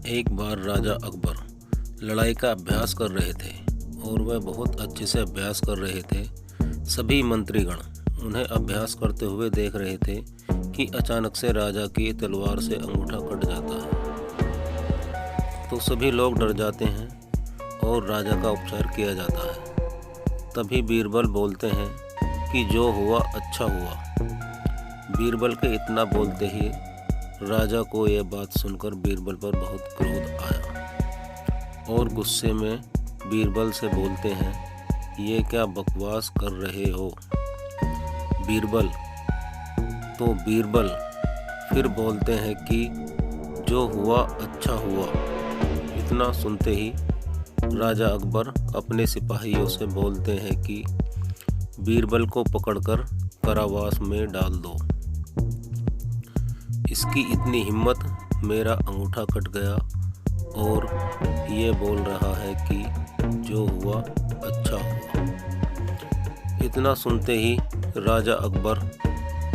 एक बार राजा अकबर लड़ाई का अभ्यास कर रहे थे और वह बहुत अच्छे से अभ्यास कर रहे थे। सभी मंत्रीगण उन्हें अभ्यास करते हुए देख रहे थे कि अचानक से राजा की तलवार से अंगूठा कट जाता है तो सभी लोग डर जाते हैं और राजा का उपचार किया जाता है। तभी बीरबल बोलते हैं कि जो हुआ अच्छा हुआ। बीरबल के इतना बोलते ही राजा को यह बात सुनकर बीरबल पर बहुत क्रोध आया और गुस्से में बीरबल से बोलते हैं, ये क्या बकवास कर रहे हो बीरबल। तो बीरबल फिर बोलते हैं कि जो हुआ अच्छा हुआ। इतना सुनते ही राजा अकबर अपने सिपाहियों से बोलते हैं कि बीरबल को पकड़कर कारावास में डाल दो। इसकी इतनी हिम्मत, मेरा अंगूठा कट गया और ये बोल रहा है कि जो हुआ अच्छा हुआ। इतना सुनते ही राजा अकबर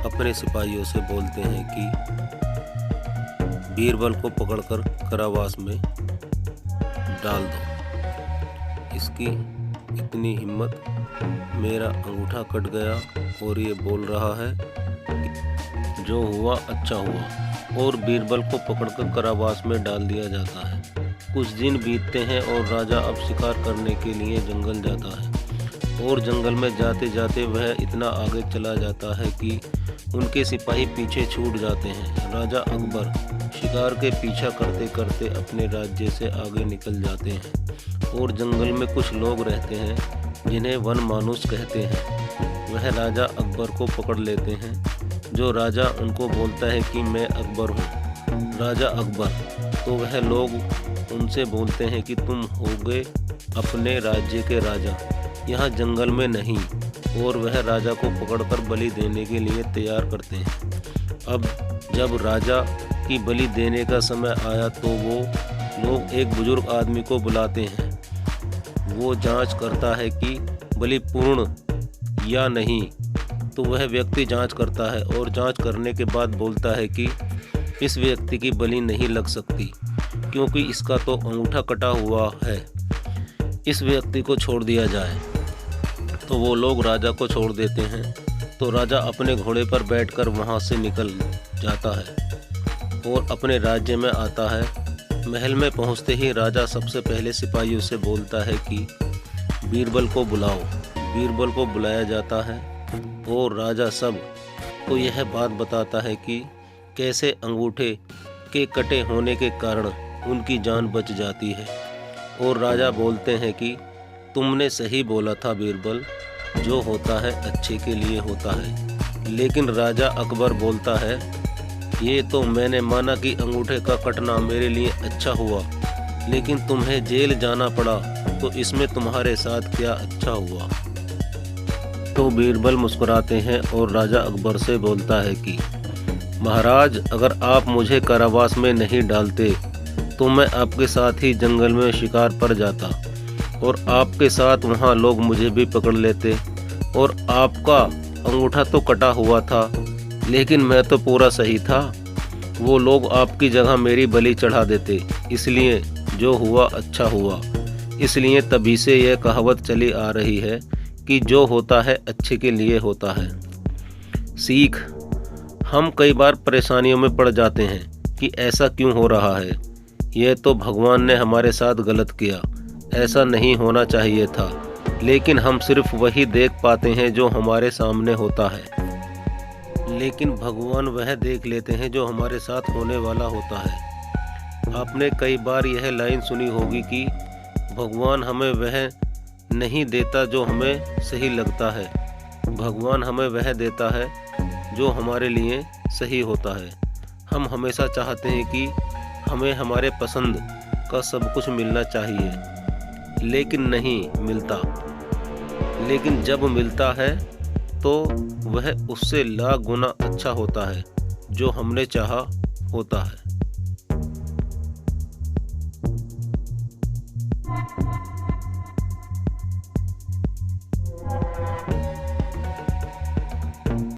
अपने सिपाहियों से बोलते हैं कि बीरबल को पकड़कर कारावास में डाल दो। इसकी इतनी हिम्मत, मेरा अंगूठा कट गया और ये बोल रहा है जो हुआ अच्छा हुआ। और बीरबल को पकड़कर कारावास में डाल दिया जाता है। कुछ दिन बीतते हैं और राजा अब शिकार करने के लिए जंगल जाता है और जंगल में जाते जाते वह इतना आगे चला जाता है कि उनके सिपाही पीछे छूट जाते हैं। राजा अकबर शिकार के पीछा करते करते अपने राज्य से आगे निकल जाते हैं और जंगल में कुछ लोग रहते हैं जिन्हें वन मानुस कहते हैं। वह राजा अकबर को पकड़ लेते हैं। जो राजा उनको बोलता है कि मैं अकबर हूँ, राजा अकबर। तो वह लोग उनसे बोलते हैं कि तुम होगे अपने राज्य के राजा, यहाँ जंगल में नहीं। और वह राजा को पकड़कर बलि देने के लिए तैयार करते हैं। अब जब राजा की बलि देने का समय आया तो वो लोग एक बुजुर्ग आदमी को बुलाते हैं। वो जांच करता है कि बलि पूर्ण या नहीं। तो वह व्यक्ति जांच करता है और जांच करने के बाद बोलता है कि इस व्यक्ति की बलि नहीं लग सकती क्योंकि इसका तो अंगूठा कटा हुआ है। इस व्यक्ति को छोड़ दिया जाए। तो वो लोग राजा को छोड़ देते हैं। तो राजा अपने घोड़े पर बैठकर वहाँ से निकल जाता है और अपने राज्य में आता है। महल में पहुँचते ही राजा सबसे पहले सिपाहियों से बोलता है कि बीरबल को बुलाओ। बीरबल को बुलाया जाता है और राजा सब को यह बात बताता है कि कैसे अंगूठे के कटे होने के कारण उनकी जान बच जाती है। और राजा बोलते हैं कि तुमने सही बोला था बीरबल, जो होता है अच्छे के लिए होता है। लेकिन राजा अकबर बोलता है, ये तो मैंने माना कि अंगूठे का कटना मेरे लिए अच्छा हुआ, लेकिन तुम्हें जेल जाना पड़ा तो इसमें तुम्हारे साथ क्या अच्छा हुआ। तो बीरबल मुस्कुराते हैं और राजा अकबर से बोलता है कि महाराज, अगर आप मुझे कारावास में नहीं डालते तो मैं आपके साथ ही जंगल में शिकार पर जाता और आपके साथ वहाँ लोग मुझे भी पकड़ लेते। और आपका अंगूठा तो कटा हुआ था लेकिन मैं तो पूरा सही था। वो लोग आपकी जगह मेरी बलि चढ़ा देते। इसलिए जो हुआ अच्छा हुआ। इसलिए तभी से यह कहावत चली आ रही है कि जो होता है अच्छे के लिए होता है। सीख, हम कई बार परेशानियों में पड़ जाते हैं कि ऐसा क्यों हो रहा है। यह तो भगवान ने हमारे साथ गलत किया, ऐसा नहीं होना चाहिए था। लेकिन हम सिर्फ वही देख पाते हैं जो हमारे सामने होता है, लेकिन भगवान वह देख लेते हैं जो हमारे साथ होने वाला होता है। आपने कई बार यह लाइन सुनी होगी कि भगवान हमें वह नहीं देता जो हमें सही लगता है, भगवान हमें वह देता है जो हमारे लिए सही होता है। हम हमेशा चाहते हैं कि हमें हमारे पसंद का सब कुछ मिलना चाहिए, लेकिन नहीं मिलता। लेकिन जब मिलता है तो वह उससे लाख गुना अच्छा होता है जो हमने चाहा होता है।